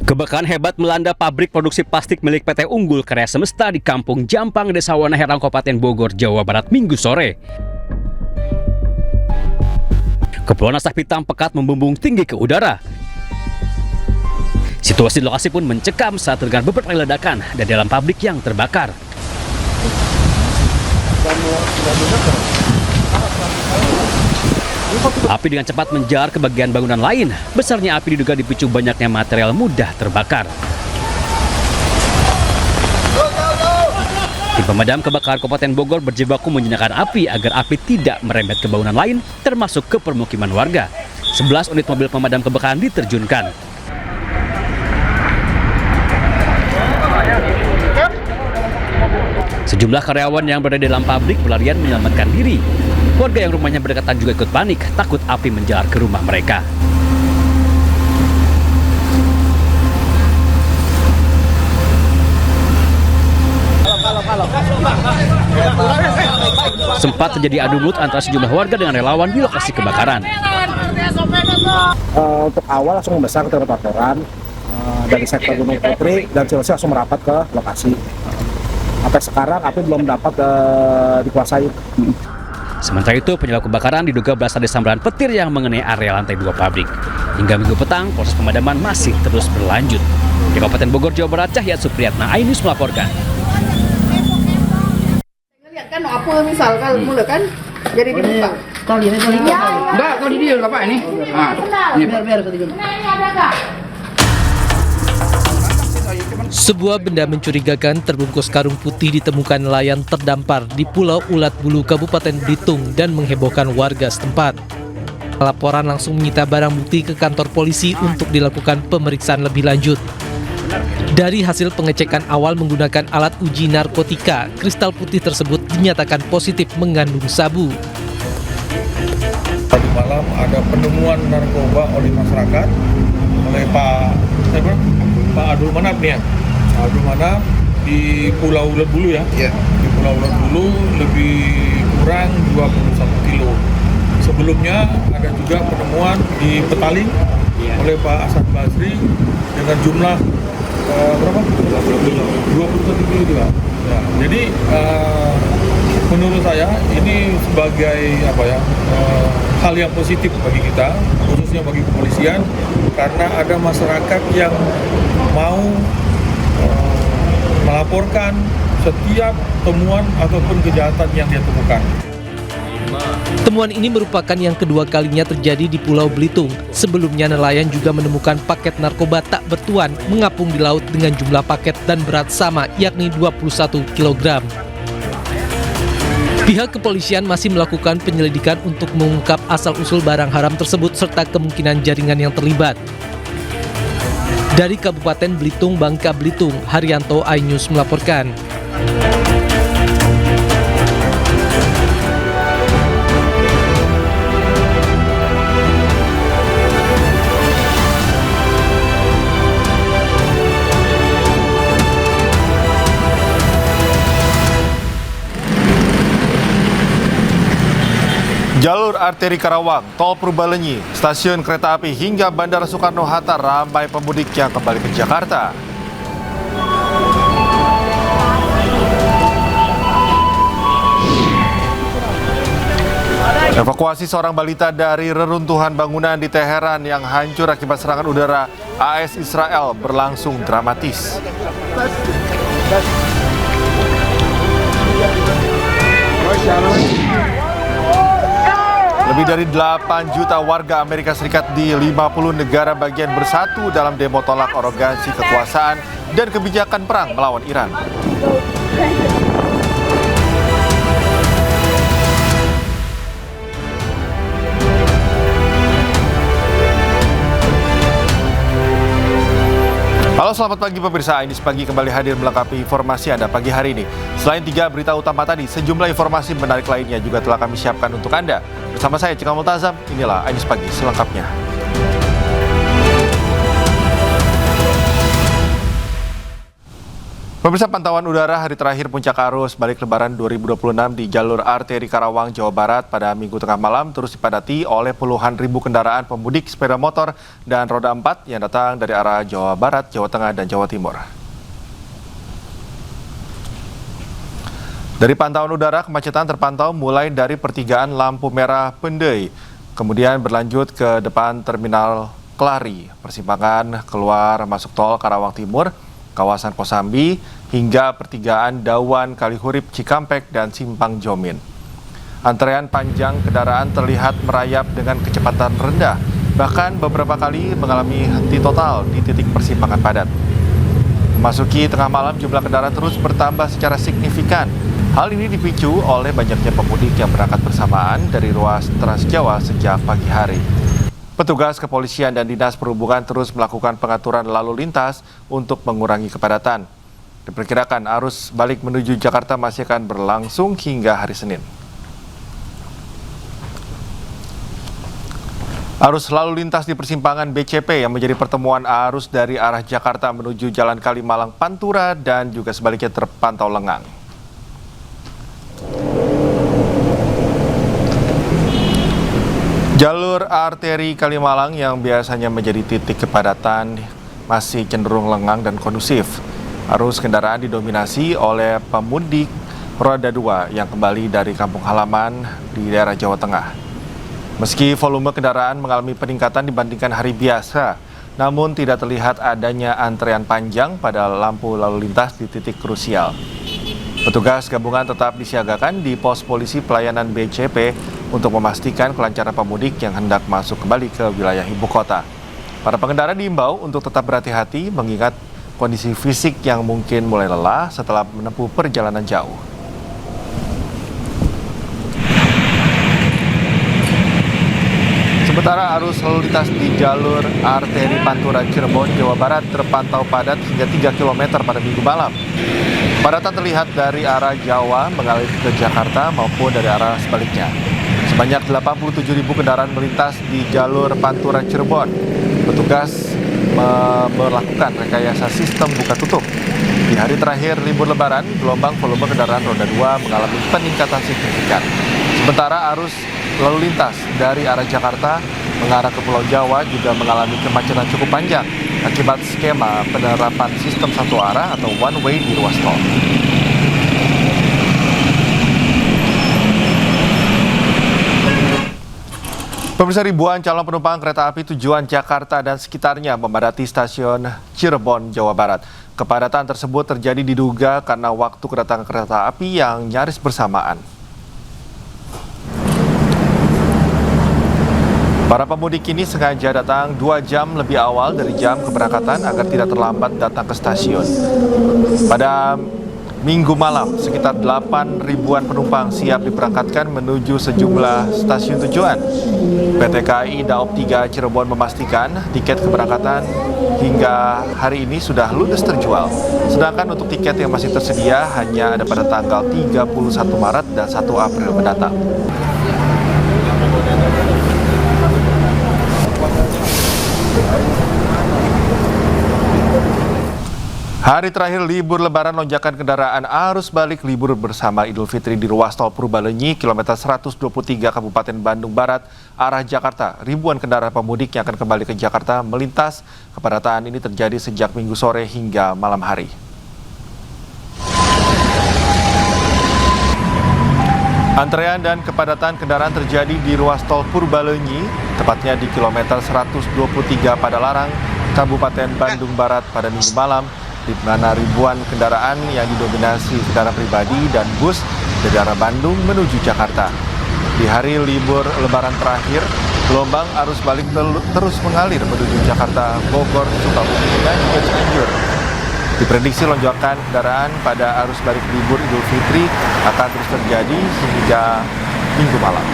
Kebakaran hebat melanda pabrik produksi plastik milik PT Unggul Karya Semesta di Kampung Jampang, Desa Wanaherang, Kabupaten Bogor, Jawa Barat, Minggu sore. Kepulan asap hitam pekat membumbung tinggi ke udara. Situasi di lokasi pun mencekam saat terdengar beberapa ledakan dari dalam pabrik yang terbakar. Api dengan cepat menjalar ke bagian bangunan lain. Besarnya api diduga dipicu banyaknya material mudah terbakar. Tim pemadam kebakaran Kabupaten Bogor berjibaku menjinakkan api agar api tidak merembet ke bangunan lain, termasuk ke permukiman warga. 11 unit mobil pemadam kebakaran diterjunkan. Sejumlah karyawan yang berada di dalam pabrik berlarian menyelamatkan diri. Warga yang rumahnya berdekatan juga ikut panik, takut api menjalar ke rumah mereka. Sempat terjadi adu mulut antara sejumlah warga dengan relawan di lokasi kebakaran. Untuk awal langsung membesar ke laporan dari sektor Gunung Putri dan Cilengsi langsung merapat ke lokasi. Sampai sekarang api belum dapat dikuasai. Sementara itu, penyebab kebakaran diduga berasal dari sambaran petir yang mengenai area lantai 2 pabrik. Hingga Minggu petang, proses pemadaman masih terus berlanjut. Di Kabupaten Bogor, Jawa Barat, Cahyat Supriyatna, iNews melaporkan. Lihat kan apa misalkan mulai kan jadi dibuka. Kali ini enggak, kali dia Bapak ini. Nah, ini biar tadi. Sebuah benda mencurigakan terbungkus karung putih ditemukan nelayan terdampar di Pulau Ulat Bulu, Kabupaten Belitung dan menghebohkan warga setempat. Laporan langsung menyita barang bukti ke kantor polisi untuk dilakukan pemeriksaan lebih lanjut. Dari hasil pengecekan awal menggunakan alat uji narkotika, kristal putih tersebut dinyatakan positif mengandung sabu. Tadi malam ada penemuan narkoba oleh masyarakat oleh Pak Abdul Manap nih ya. Abdul Manap di Pulau Ulat Bulu ya. Di Pulau Ulat Bulu lebih kurang 21 kilo. Sebelumnya ada juga penemuan di Petaling oleh Pak Asad Basri dengan jumlah berapa? 21 kilo juga. Ya, jadi menurut saya ini sebagai hal yang positif bagi kita, khususnya bagi kepolisian, karena ada masyarakat yang mau melaporkan setiap temuan ataupun kejahatan yang dia temukan. Temuan ini merupakan yang kedua kalinya terjadi di Pulau Belitung. Sebelumnya nelayan juga menemukan paket narkoba tak bertuan mengapung di laut dengan jumlah paket dan berat sama, yakni 21 kg. Pihak kepolisian masih melakukan penyelidikan untuk mengungkap asal-usul barang haram tersebut serta kemungkinan jaringan yang terlibat. Dari Kabupaten Belitung, Bangka Belitung, Haryanto, iNews melaporkan. Jalur arteri Karawang, Tol Purbalenyi, stasiun kereta api hingga Bandara Soekarno-Hatta ramai pemudik yang kembali ke Jakarta. Evakuasi seorang balita dari reruntuhan bangunan di Teheran yang hancur akibat serangan udara AS Israel berlangsung dramatis. Lebih dari 8 juta warga Amerika Serikat di 50 negara bagian bersatu dalam demo tolak arogansi kekuasaan dan kebijakan perang melawan Iran. Halo, selamat pagi pemirsa. iNews Pagi kembali hadir melengkapi informasi Anda pagi hari ini. Selain 3 berita utama tadi, sejumlah informasi menarik lainnya juga telah kami siapkan untuk Anda. Bersama saya, Cikal Multazam, inilah iNews Pagi selengkapnya. Pemirsa, pantauan udara hari terakhir puncak arus balik Lebaran 2026 di jalur arteri Karawang, Jawa Barat pada Minggu tengah malam terus dipadati oleh puluhan ribu kendaraan pemudik sepeda motor dan roda 4 yang datang dari arah Jawa Barat, Jawa Tengah, dan Jawa Timur. Dari pantauan udara, kemacetan terpantau mulai dari pertigaan lampu merah Pendei, kemudian berlanjut ke depan terminal Kelari, persimpangan keluar masuk tol Karawang Timur, kawasan Kosambi, hingga pertigaan Dawan Kalihurip Cikampek dan Simpang Jomin. Antrean panjang kendaraan terlihat merayap dengan kecepatan rendah, bahkan beberapa kali mengalami henti total di titik persimpangan padat. Memasuki tengah malam, jumlah kendaraan terus bertambah secara signifikan. Hal ini dipicu oleh banyaknya pemudik yang berangkat bersamaan dari ruas Trans Jawa sejak pagi hari. Petugas kepolisian dan dinas perhubungan terus melakukan pengaturan lalu lintas untuk mengurangi kepadatan. Diperkirakan arus balik menuju Jakarta masih akan berlangsung hingga hari Senin. Arus lalu lintas di persimpangan BCP yang menjadi pertemuan arus dari arah Jakarta menuju Jalan Kalimalang Pantura dan juga sebaliknya terpantau lengang. Jalur arteri Kalimalang yang biasanya menjadi titik kepadatan masih cenderung lengang dan kondusif. Arus kendaraan didominasi oleh pemudik roda 2 yang kembali dari kampung halaman di daerah Jawa Tengah. Meski volume kendaraan mengalami peningkatan dibandingkan hari biasa, namun tidak terlihat adanya antrean panjang pada lampu lalu lintas di titik krusial. Petugas gabungan tetap disiagakan di pos polisi pelayanan BCP untuk memastikan kelancaran pemudik yang hendak masuk kembali ke wilayah ibu kota. Para pengendara diimbau untuk tetap berhati-hati mengingat kondisi fisik yang mungkin mulai lelah setelah menempuh perjalanan jauh. Sementara arus lalu lintas di jalur arteri Pantura Cirebon, Jawa Barat terpantau padat hingga 3 km pada Minggu malam. Padatan terlihat dari arah Jawa mengalir ke Jakarta maupun dari arah sebaliknya. Sebanyak 87.000 kendaraan melintas di jalur Pantura Cirebon. Petugas memperlakukan rekayasa sistem buka tutup. Di hari terakhir libur Lebaran, gelombang volume kendaraan roda 2 mengalami peningkatan signifikan. Sementara arus lalu lintas dari arah Jakarta mengarah ke Pulau Jawa juga mengalami kemacetan cukup panjang akibat skema penerapan sistem satu arah atau one way di ruas tol. Pemirsa, ribuan calon penumpang kereta api tujuan Jakarta dan sekitarnya memadati stasiun Cirebon, Jawa Barat. Kepadatan tersebut terjadi diduga karena waktu kedatangan kereta api yang nyaris bersamaan. Para pemudik ini sengaja datang 2 jam lebih awal dari jam keberangkatan agar tidak terlambat datang ke stasiun. Pada Minggu malam, sekitar 8 ribuan penumpang siap diberangkatkan menuju sejumlah stasiun tujuan. PT KAI Daop 3 Cirebon memastikan tiket keberangkatan hingga hari ini sudah ludes terjual. Sedangkan untuk tiket yang masih tersedia hanya ada pada tanggal 31 Maret dan 1 April mendatang. Hari terakhir libur Lebaran, lonjakan kendaraan arus balik libur bersama Idul Fitri di ruas tol Purbalenyi, kilometer 123 Kabupaten Bandung Barat, arah Jakarta. Ribuan kendaraan pemudik yang akan kembali ke Jakarta melintas. Kepadatan ini terjadi sejak Minggu sore hingga malam hari. Antrean dan kepadatan kendaraan terjadi di ruas tol Purbalenyi, tepatnya di kilometer 123 Padalarang, Kabupaten Bandung Barat pada Minggu malam, di mana ribuan kendaraan yang didominasi kendaraan pribadi dan bus dari arah Bandung menuju Jakarta. Di hari libur Lebaran terakhir, gelombang arus balik terus mengalir menuju Jakarta, Bogor, Sukabumi, dan juga Cianjur. Diprediksi lonjakan kendaraan pada arus balik libur Idul Fitri akan terus terjadi hingga Minggu malam.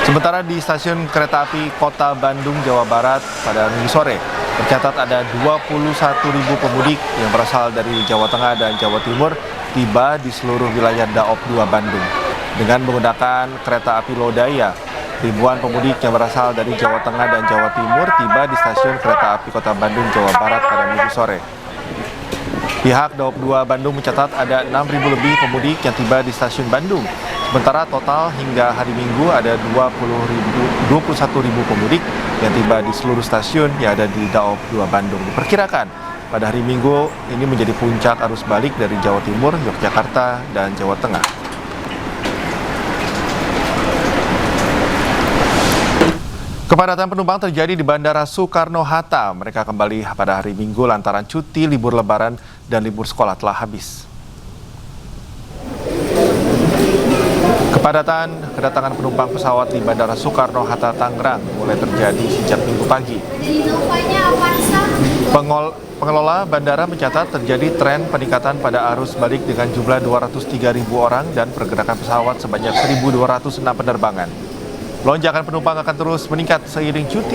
Sementara di stasiun kereta api Kota Bandung, Jawa Barat pada Minggu sore, tercatat ada 21.000 pemudik yang berasal dari Jawa Tengah dan Jawa Timur tiba di seluruh wilayah Daop 2 Bandung. Dengan menggunakan kereta api Lodaya, Ribuan pemudik yang berasal dari Jawa Tengah dan Jawa Timur tiba di stasiun kereta api Kota Bandung, Jawa Barat pada Minggu sore. Pihak Daob 2 Bandung mencatat ada 6.000 lebih pemudik yang tiba di stasiun Bandung. Sementara total hingga hari Minggu ada 21.000 pemudik yang tiba di seluruh stasiun yang ada di Daob 2 Bandung. Diperkirakan pada hari Minggu ini menjadi puncak arus balik dari Jawa Timur, Yogyakarta, dan Jawa Tengah. Kepadatan penumpang terjadi di Bandara Soekarno-Hatta. Mereka kembali pada hari Minggu lantaran cuti libur Lebaran dan libur sekolah telah habis. Kedatangan penumpang pesawat di Bandara Soekarno-Hatta Tangerang mulai terjadi sejak Minggu pagi. Pengelola bandara mencatat terjadi tren peningkatan pada arus balik dengan jumlah 203.000 orang dan pergerakan pesawat sebanyak 1.206 penerbangan. Lonjakan penumpang akan terus meningkat seiring cuti